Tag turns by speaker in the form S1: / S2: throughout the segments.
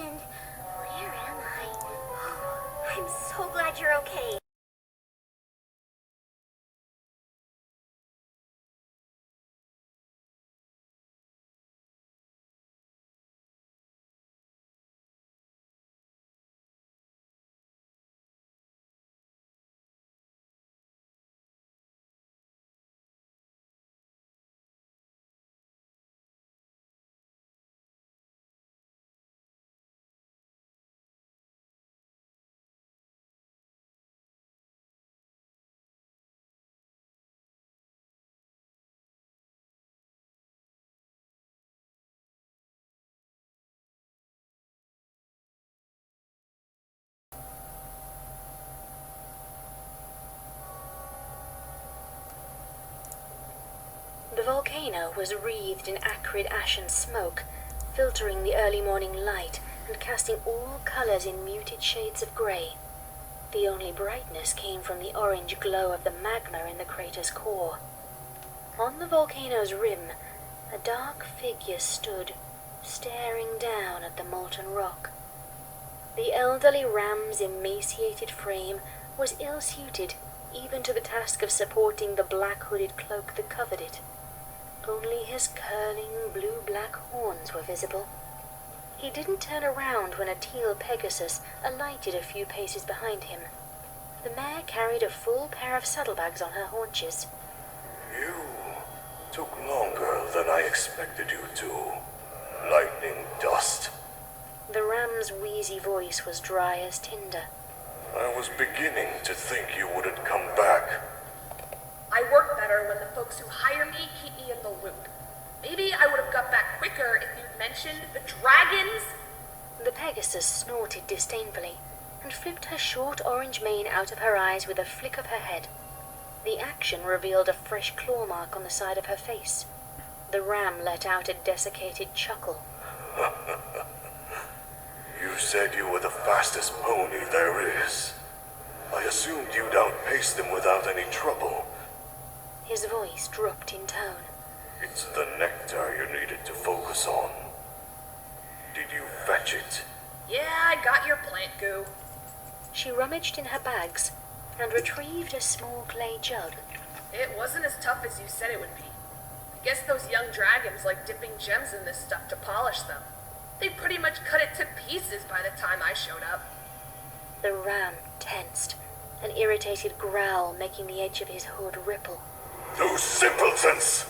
S1: happened? Where am I? Oh, I'm so glad you're okay.
S2: The volcano was wreathed in acrid ashen smoke, filtering the early morning light and casting all colors in muted shades of gray. The only brightness came from the orange glow of the magma in the crater's core. On the volcano's rim, a dark figure stood, staring down at the molten rock. The elderly ram's emaciated frame was ill-suited even to the task of supporting the black-hooded cloak that covered it. Only his curling blue-black horns were visible. He didn't turn around when a teal Pegasus alighted a few paces behind him. The mare carried a full pair of saddlebags on her haunches.
S3: You took longer than I expected you to. Lightning Dust.
S2: The ram's wheezy voice was dry as tinder.
S3: I was beginning to think you wouldn't come back.
S4: I work better when the folks who hire me keep me in the loop. Maybe I would have got back quicker if you'd mentioned the dragons.
S2: The Pegasus snorted disdainfully and flipped her short orange mane out of her eyes with a flick of her head. The action revealed a fresh claw mark on the side of her face. The ram let out a desiccated chuckle.
S3: You said you were the fastest pony there is. I assumed you'd outpace them without any trouble.
S2: His voice dropped in tone.
S3: It's the nectar you needed to focus on. Did you fetch it?
S4: Yeah, I got your plant goo.
S2: She rummaged in her bags and retrieved a small clay jug.
S4: It wasn't as tough as you said it would be. I guess those young dragons like dipping gems in this stuff to polish them. They pretty much cut it to pieces by the time I showed up.
S2: The ram tensed, an irritated growl making the edge of his hood ripple.
S3: Those simpletons!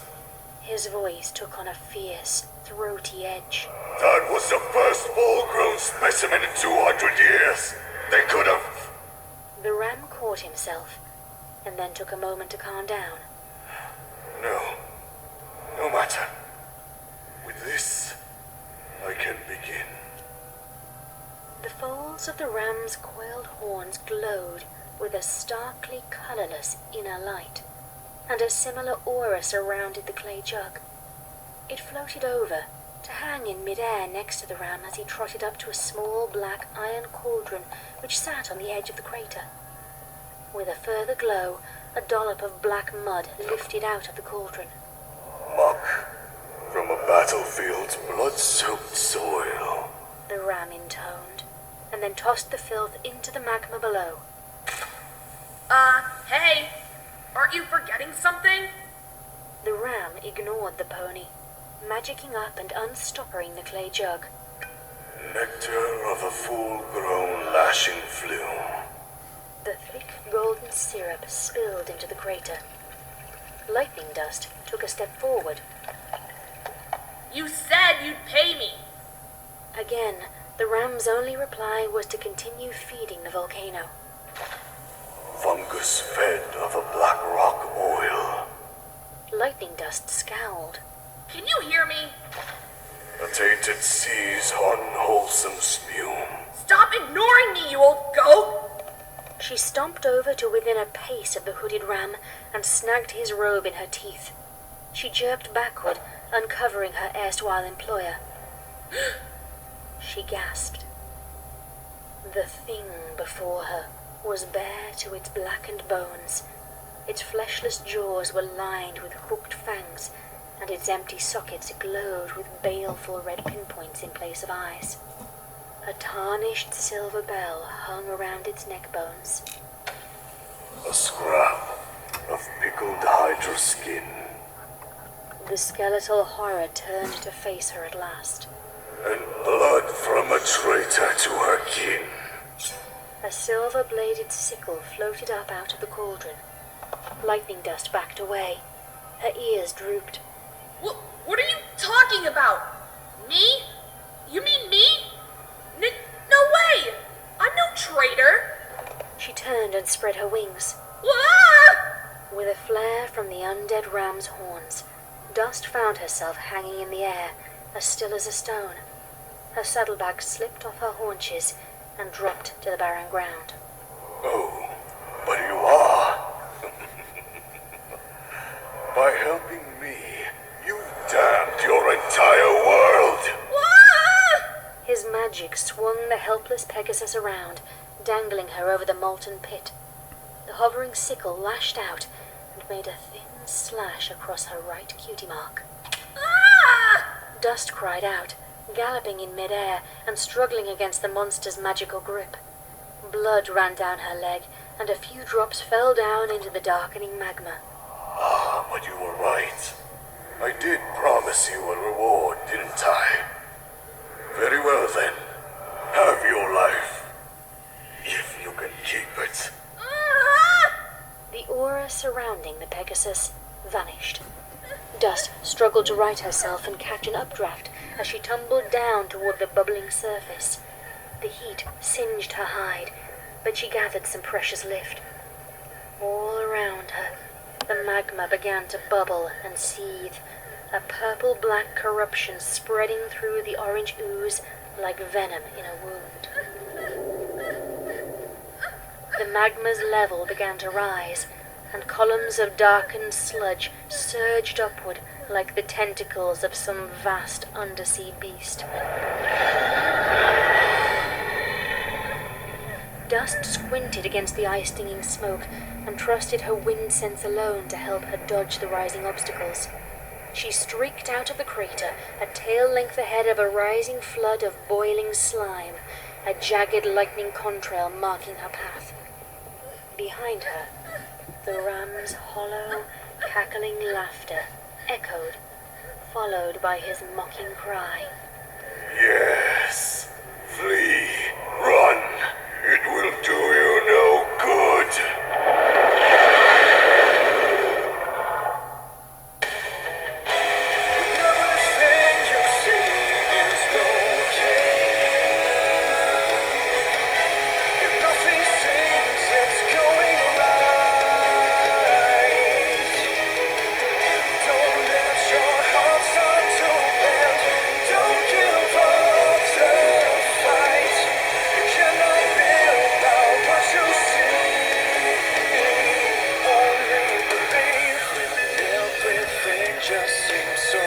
S2: His voice took on a fierce, throaty edge.
S3: That was the first full-grown specimen in 200 years. They could have...
S2: The ram caught himself, and then took a moment to calm down.
S3: No matter. With this, I can begin.
S2: The folds of the ram's coiled horns glowed with a starkly colorless inner light, and a similar aura surrounded the clay jug. It floated over, to hang in mid-air next to the ram as he trotted up to a small black iron cauldron which sat on the edge of the crater. With a further glow, a dollop of black mud lifted out of the cauldron.
S3: Muck from a battlefield's blood-soaked soil,
S2: The ram intoned, and then tossed the filth into the magma below.
S4: Hey, aren't you forgetting something?
S2: The ram ignored the pony, magicking up and unstoppering the clay jug.
S3: Nectar of a full-grown lashing flume.
S2: The thick golden syrup spilled into the crater. Lightning Dust took a step forward.
S4: You said you'd pay me.
S2: Again, the ram's only reply was to continue feeding the volcano.
S3: Fungus fed of a black rock oil.
S2: Lightning Dust scowled.
S4: Can you hear me?
S3: A tainted sea's unwholesome spume.
S4: Stop ignoring me, you old goat!
S2: She stomped over to within a pace of the hooded ram and snagged his robe in her teeth. She jerked backward, uncovering her erstwhile employer. She gasped. The thing before her was bare to its blackened bones. Its fleshless jaws were lined with hooked fangs, and its empty sockets glowed with baleful red pinpoints in place of eyes. A tarnished silver bell hung around its neck bones.
S3: A scrap of pickled hydra skin.
S2: The skeletal horror turned to face her at last.
S3: And blood from a traitor to her kin.
S2: A silver-bladed sickle floated up out of the cauldron. Lightning Dust backed away. Her ears drooped.
S4: What are you talking about? Me? You mean me? No way! I'm no traitor!
S2: She turned and spread her wings.
S4: Ah!
S2: With a flare from the undead ram's horns, Dust found herself hanging in the air, as still as a stone. Her saddlebag slipped off her haunches and dropped to the barren ground.
S3: Oh, but you are. By helping me, you damned your entire world.
S4: Ah!
S2: His magic swung the helpless Pegasus around, dangling her over the molten pit. The hovering sickle lashed out and made a thin slash across her right cutie mark.
S4: Ah!
S2: Dust cried out, galloping in midair and struggling against the monster's magical grip. Blood ran down her leg, and a few drops fell down into the darkening magma.
S3: Ah, but you were right. I did promise you a reward, didn't I? Very well then. Have your life. If you can keep it.
S4: Ah!
S2: The aura surrounding the Pegasus vanished. Dust struggled to right herself and catch an updraft as she tumbled down toward the bubbling surface. The heat singed her hide, but she gathered some precious lift. All around her, the magma began to bubble and seethe, a purple-black corruption spreading through the orange ooze like venom in a wound. The magma's level began to rise, and columns of darkened sludge surged upward like the tentacles of some vast undersea beast. Dust squinted against the eye-stinging smoke and trusted her wind sense alone to help her dodge the rising obstacles. She streaked out of the crater, a tail length ahead of a rising flood of boiling slime, a jagged lightning contrail marking her path. Behind her, the ram's hollow, cackling laughter echoed, followed by his mocking cry.
S3: Yes. Flee. Run. It will do you no good. Everything you see is okay. If nothing seems it's going right, don't let your heart start to bend. Don't give up the fight. You cannot build out what you see. Only believe when everything just seems so